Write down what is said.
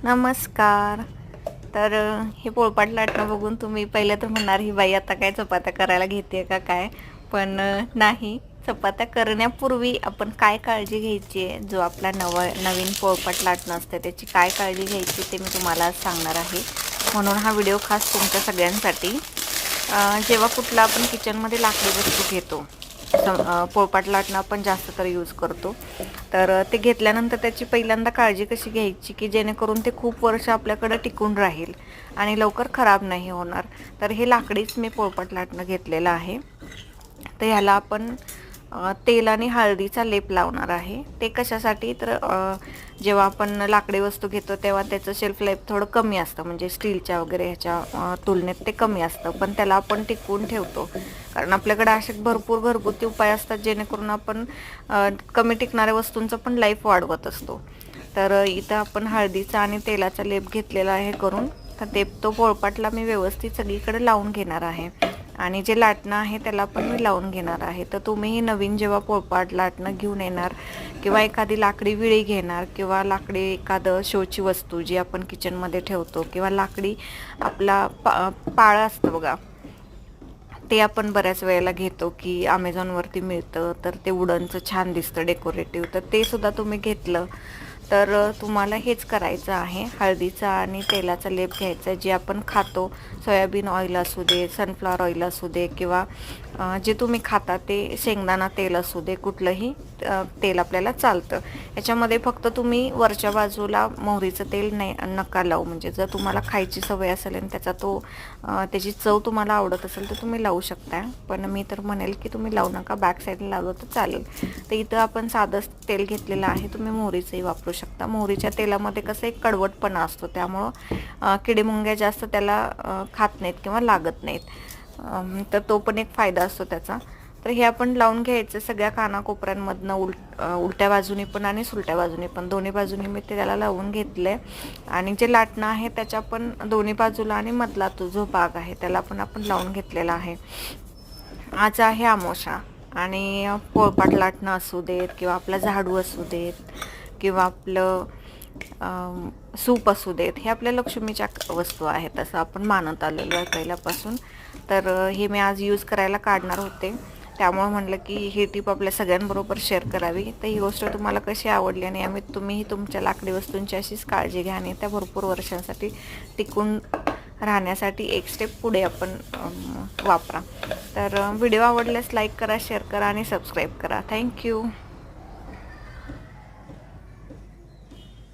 नमस्कार. तर हे पोळपाट लाटणं बघून तुम्ही पहिलं तर म्हणणार ही बाई आता काय चपात्या करायला घेते का काय, पण नाही. चपात्या करण्यापूर्वी आपण काय काळजी घ्यायची आहे, जो आपला नवीन पोळपाट लाटणं असतं त्याची काय काळजी घ्यायची ते मी तुम्हाला आज सांगणार आहे. म्हणून हा व्हिडिओ खास तुमच्या सगळ्यांसाठी. जेव्हा कुठला आपण किचनमध्ये लाकडी वस्तू घेतो, पोळपाट लाटणं आपण जास्त तर यूज करतो, तर ते घेतल्यानंतर त्याची पहिल्यांदा काळजी कशी घ्यायची की जेणेकरून ते खूप वर्ष आपल्याकडे टिकून राहील आणि लवकर खराब नाही होणार. तर हे लाकडीच मी पोळपाट लाटणं घेतलेलं आहे. तर ह्याला आपण तेल आणि हळदीचा लेप लावणार आहे. ते कशासाठी, तर जेव्हा आपण लाकडी वस्तू घेतो तेव्हा त्याचं शेल्फ लाईफ थोडं कमी असतं, म्हणजे स्टीलच्या वगैरे ह्याच्या तुलनेत ते कमी असतं, पण त्याला आपण टिकवून ठेवतो. कारण आपल्याकडे असे भरपूर घरगुती उपाय असतात जेणेकरून आपण कमी टिकणाऱ्या वस्तूंचं पण लाईफ वाढवत असतो. तर इथं आपण हळदीचा आणि तेलाचा लेप घेतलेला आहे करून. तर ते तो पोळपाटला मी व्यवस्थित सगळीकडे लावून घेणार आहे आणि जे लाटणं आहे त्याला पण मी लावून घेणार आहे. तर तुम्हीही नवीन जेव्हा पोळपाट लाटणं घेऊन येणार किंवा एखादी लाकडी विळी घेणार किंवा लाकडी एखादं शोची वस्तू जी आपण किचनमध्ये ठेवतो किंवा लाकडी आपला पाळं असतं बघा, ते आपण बऱ्याच वेळेला घेतो की अमेझॉनवरती मिळतं, तर ते वुडनचं छान दिसतं डेकोरेटिव्ह. तर ते सुद्धा तुम्ही घेतलं तर तुम्हाला हेच करायचं आहे. हळदीचा आणि तेलाचा लेप घ्यायचा जे आपण खातो, सोयाबीन ऑइल असू दे, सनफ्लॉवर ऑइल असू दे किंवा जे तुम्ही खाता ते शेंगदाणा तेल असू दे, कुठलंही तेल आपल्याला चालतं. याच्यामध्ये फक्त तुम्ही वरच्या बाजूला मोहरीचं तेल नका लावू. म्हणजे जर तुम्हाला खायची सवय असेल आणि त्याची चव तुम्हाला आवडत असेल तर तुम्ही लावू शकता, पण मी तर म्हणेल की तुम्ही लावू नका, बॅक साईडला लावलं तर चालेल. तर इथं आपण साधं तेल घेतलेलं आहे, तुम्ही मोहरीचंही वापरू शकता. मोहरीच्या तेलामध्ये कसं एक कडवटपणा असतो, त्यामुळं किडेमुंग्या जास्त त्याला खात नाहीत किंवा लागत नाहीत. तर तो पण एक फायदा असतो त्याचा. तर हे आपण लावून घ्यायचं सगळ्या कानाकोपऱ्यांमधनं, उलट्या बाजूने पण आणि सुलट्या बाजूने पण, दोन्ही बाजूने मी ते त्याला लावून घेतले. आणि जे लाटणं आहे त्याच्या पण दोन्ही बाजूला आणि मधला तो जो भाग आहे त्याला पण आपण लावून घेतलेला आहे. आज आहे अमावस्या आणि पोळपाट लाटणं असू देत किंवा आपला झाडू असू देत किंवा आपलं सूप असू देत, हे आपल्या लक्ष्मीच्या वस्तू आहेत असं आपण मानत आलेलो आहे पहिल्यापासून. तर हे मी आज यूज करायला काढणार होते, त्यामुळे म्हटलं की ही टिप आपल्या सगळ्यांबरोबर शेअर करावी. तर ही गोष्ट तुम्हाला कशी आवडली आणि यामुळे तुम्हीही तुमच्या लाकडी वस्तूंची अशीच काळजी घ्या आणि त्या भरपूर वर्षांसाठी टिकून राहण्यासाठी एक स्टेप पुढे आपण वापरा. तर व्हिडिओ आवडल्यास लाईक करा, शेअर करा आणि सबस्क्राईब करा. थँक्यू.